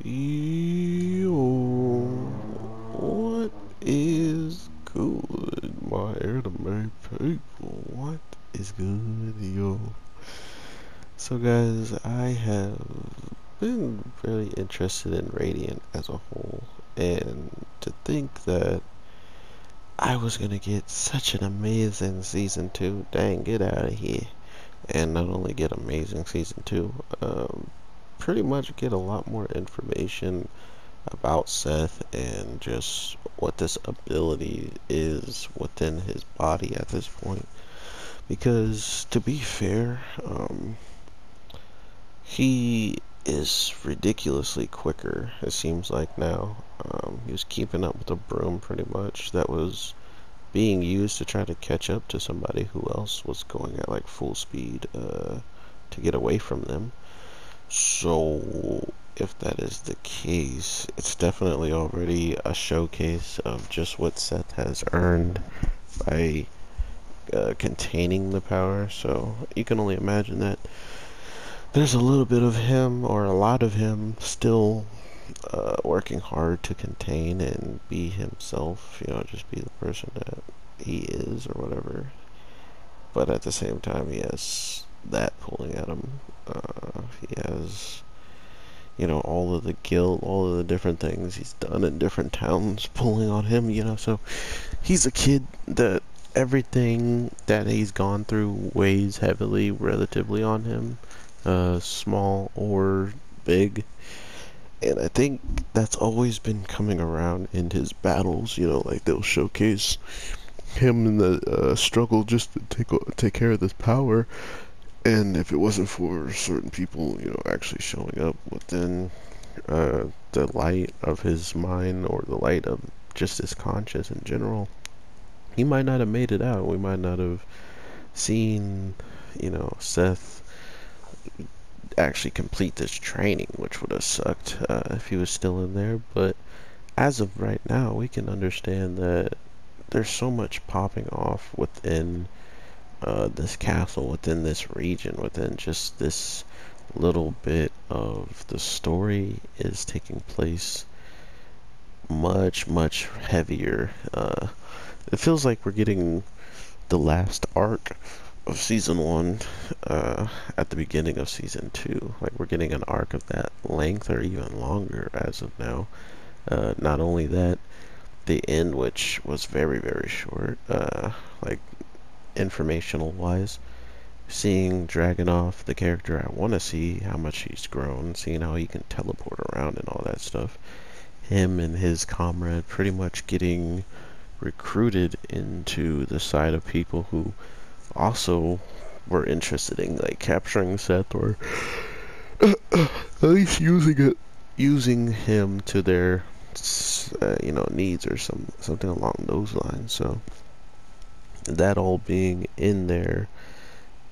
Yo, what is good, my anime people? What is good, yo? So, guys, I have been very interested in Radiant as a whole, and to think that I was gonna get such an amazing season 2, dang, get out of here. And not only get amazing season 2, pretty much get a lot more information about Seth and just what this ability is within his body at this point. Because to be fair, he is ridiculously quicker, it seems like now. He was keeping up with a broom pretty much that was being used to try to catch up to somebody who else was going at like full speed to get away from them. So, if that is the case, it's definitely already a showcase of just what Seth has earned by containing the power. So, you can only imagine that there's a little bit of him, or a lot of him, still working hard to contain and be himself, just be the person that he is, or whatever. But at the same time, he has that pulling at him. He has all of the guilt, all of the different things he's done in different towns pulling on him. So he's a kid that everything that he's gone through weighs heavily, relatively, on him, small or big. And I think that's always been coming around in his battles, like they'll showcase him in the struggle just to take care of this power. And if it wasn't for certain people, actually showing up within the light of his mind, or the light of just his conscience in general, he might not have made it out. We might not have seen, Seth actually complete this training, which would have sucked if he was still in there. But as of right now, we can understand that there's so much popping off within this castle, within this region, within just this little bit of the story is taking place much, much heavier. It feels like we're getting the last arc of season 1 at the beginning of season 2. Like, we're getting an arc of that length, or even longer as of now. Not only that, the end, which was very, very short, like informational wise, seeing Dragunov, the character I want to see, how much he's grown, seeing how he can teleport around and all that stuff, him and his comrade pretty much getting recruited into the side of people who also were interested in like capturing Seth, or at least using him to their needs, or something along those lines. So that all being in there,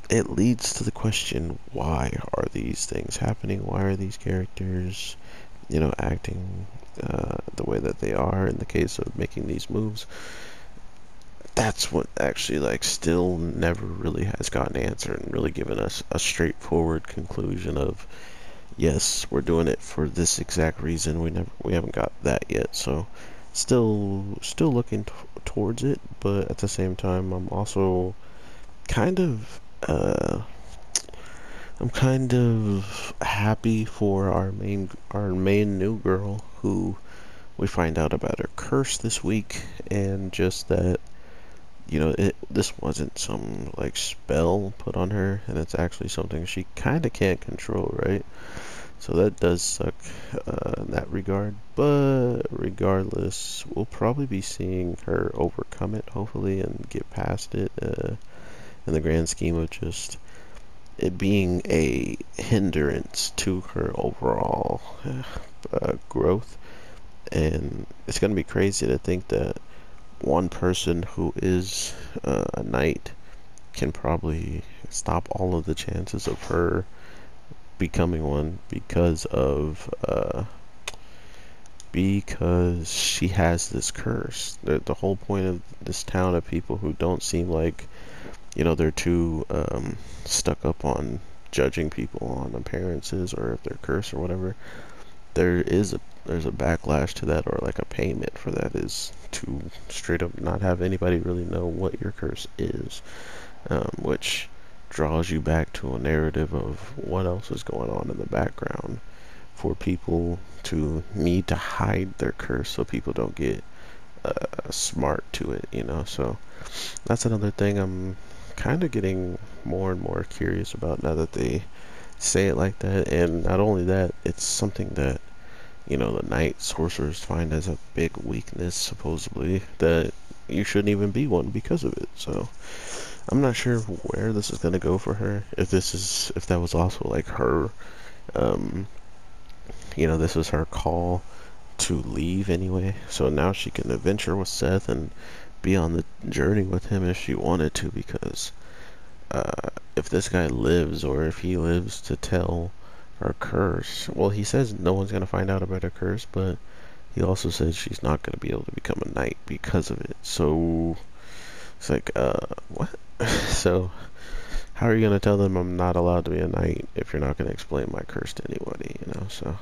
it leads to the question, why are these things happening? Why are these characters, acting the way that they are in the case of making these moves? That's what actually, like, still never really has gotten answered and really given us a straightforward conclusion of, yes, we're doing it for this exact reason. We haven't got that yet. So still looking towards it, but at the same time, I'm also kind of I'm kind of happy for our main new girl, who we find out about her curse this week, and just that this wasn't some like spell put on her, and it's actually something she kind of can't control, right? So that does suck in that regard, but regardless, we'll probably be seeing her overcome it, hopefully, and get past it, in the grand scheme of just it being a hindrance to her overall growth. And it's going to be crazy to think that one person who is a knight can probably stop all of the chances of her becoming one, because she has this curse. The whole point of this town of people who don't seem like they're too stuck up on judging people on appearances, or if they're cursed or whatever, there's a backlash to that, or like a payment for that, is to straight up not have anybody really know what your curse is, which draws you back to a narrative of what else is going on in the background for people to need to hide their curse so people don't get smart to it, you know. So that's another thing I'm kind of getting more and more curious about now that they say it like that. And not only that, it's something that, you know, the night sorcerers find as a big weakness, supposedly, that you shouldn't even be one because of it. So I'm not sure where this is going to go for her. If that was also like her, um, you know, this is her call to leave anyway. So now she can adventure with Seth and be on the journey with him if she wanted to, because if this guy lives, or if he lives to tell her curse, well, he says no one's going to find out about her curse, but he also says she's not going to be able to become a knight because of it. So it's like, what? So how are you going to tell them I'm not allowed to be a knight if you're not going to explain my curse to anybody, you know? So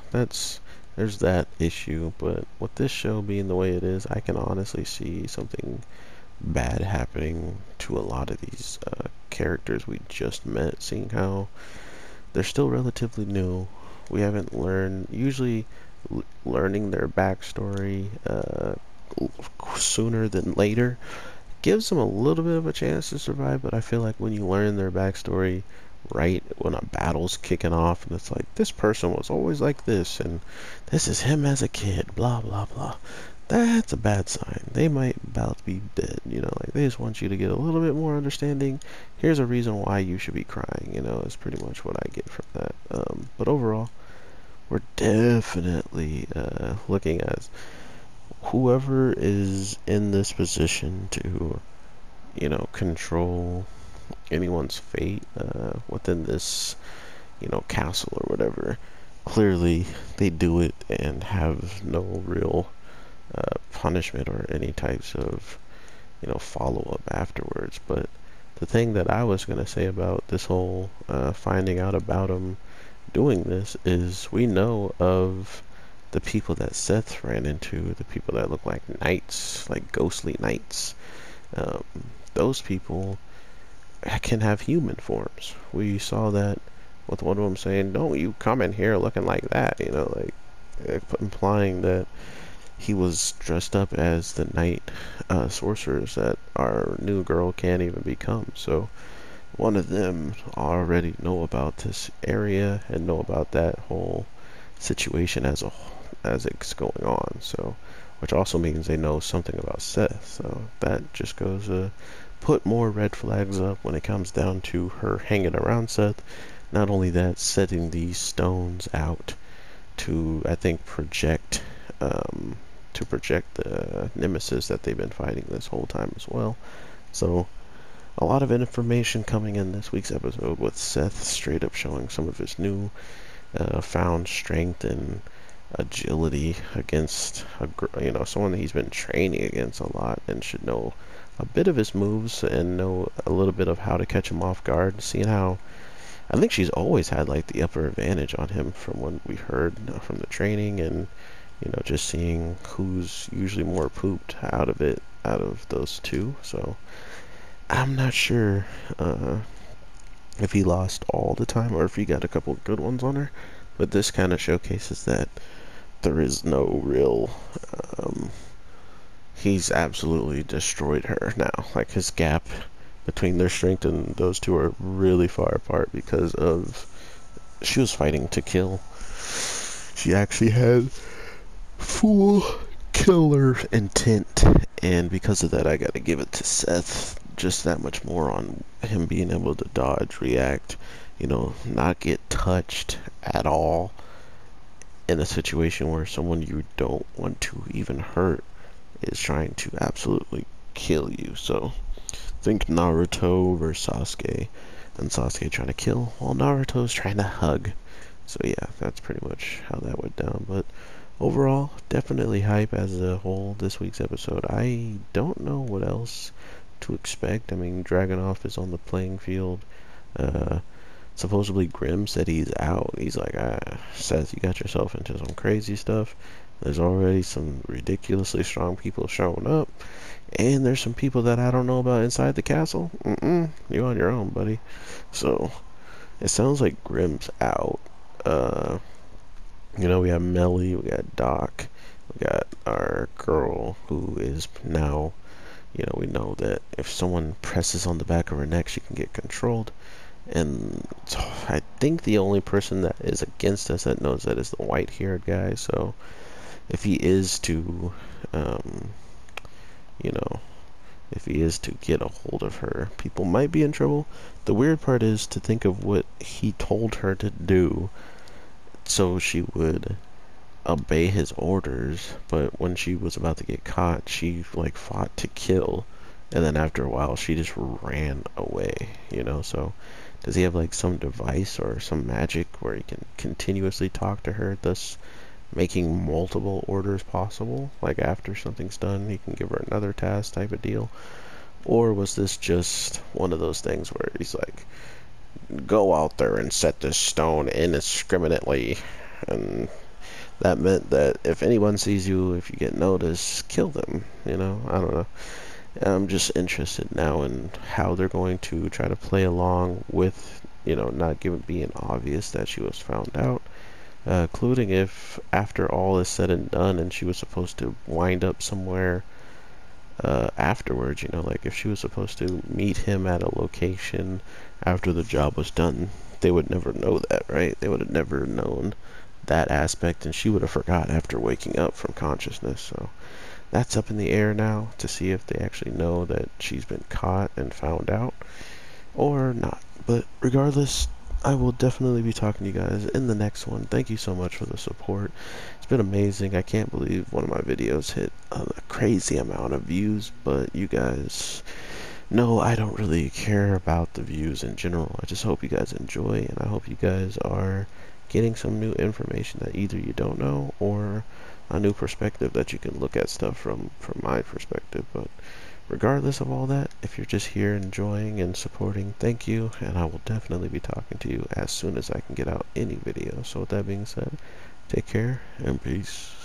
there's that issue. But with this show being the way it is, I can honestly see something bad happening to a lot of these characters we just met, seeing how they're still relatively new. We haven't learned, usually learning their backstory sooner than later gives them a little bit of a chance to survive, but I feel like when you learn their backstory right when a battle's kicking off, and it's like, this person was always like this, and this is him as a kid, blah blah blah, that's a bad sign. They might about to be dead, you know. Like, they just want you to get a little bit more understanding. Here's a reason why you should be crying, you know, is pretty much what I get from that. But overall, we're definitely looking at whoever is in this position to, you know, control anyone's fate within this, you know, castle or whatever. Clearly, they do it and have no real punishment or any types of, you know, follow-up afterwards. But the thing that I was going to say about this whole finding out about him doing this is, we know of the people that Seth ran into, the people that look like knights, like ghostly knights. Um, those people can have human forms. We saw that with one of them saying, "Don't you come in here looking like that," you know, like implying that he was dressed up as the knight sorcerers that our new girl can't even become. So one of them already know about this area and know about that whole situation as it's going on. So, which also means they know something about Seth. So that just goes to put more red flags up when it comes down to her hanging around Seth. Not only that, setting these stones out to, I think, project the nemesis that they've been fighting this whole time as well. So a lot of information coming in this week's episode, with Seth straight up showing some of his new found strength and agility against you know, someone that he's been training against a lot and should know a bit of his moves and know a little bit of how to catch him off guard. Seeing how I think she's always had like the upper advantage on him from what we heard from the training, and you know, just seeing who's usually more pooped out of it out of those two. So I'm not sure if he lost all the time or if he got a couple good ones on her, but this kind of showcases that there is no real he's absolutely destroyed her now. Like, his gap between their strength and those two are really far apart because of she was fighting to kill. She actually had full killer intent, and because of that, I gotta give it to Seth just that much more on him being able to dodge, react, you know, not get touched at all in a situation where someone you don't want to even hurt is trying to absolutely kill you. So think Naruto versus Sasuke, and Sasuke trying to kill while Naruto's trying to hug. So yeah, that's pretty much how that went down. But overall, definitely hype as a whole this week's episode. I don't know what else to expect. I mean, Dragunov is on the playing field. supposedly Grimm said he's out. He's like, Seth, you got yourself into some crazy stuff. There's already some ridiculously strong people showing up, and there's some people that I don't know about inside the castle. You're on your own, buddy. So it sounds like Grimm's out. We have Melly, we got Doc, we got our girl who is now, we know that if someone presses on the back of her neck, she can get controlled. And so I think the only person that is against us that knows that is the white-haired guy. So if he is to, you know, if he is to get a hold of her, people might be in trouble. The weird part is to think of what he told her to do so she would obey his orders, but when she was about to get caught, she like fought to kill, and then after a while she just ran away, so does he have like some device or some magic where he can continuously talk to her, thus making multiple orders possible? Like after something's done, he can give her another task type of deal? Or was this just one of those things where he's like, go out there and set this stone indiscriminately, and that meant that if anyone sees you, if you get noticed, kill them, I don't know. I'm just interested now in how they're going to try to play along with, not being obvious that she was found out, including if after all is said and done and she was supposed to wind up somewhere afterwards, like if she was supposed to meet him at a location after the job was done, they would never know that, right? They would have never known that aspect, and she would have forgot after waking up from consciousness. So that's up in the air now to see if they actually know that she's been caught and found out or not. But regardless, I will definitely be talking to you guys in the next one. Thank you so much for the support. It's been amazing. I can't believe one of my videos hit a crazy amount of views, but you guys know I don't really care about the views in general. I just hope you guys enjoy, and I hope you guys are getting some new information that either you don't know or a new perspective that you can look at stuff from my perspective. But regardless of all that, if you're just here enjoying and supporting, thank you, and I will definitely be talking to you as soon as I can get out any video. So with that being said, take care and peace.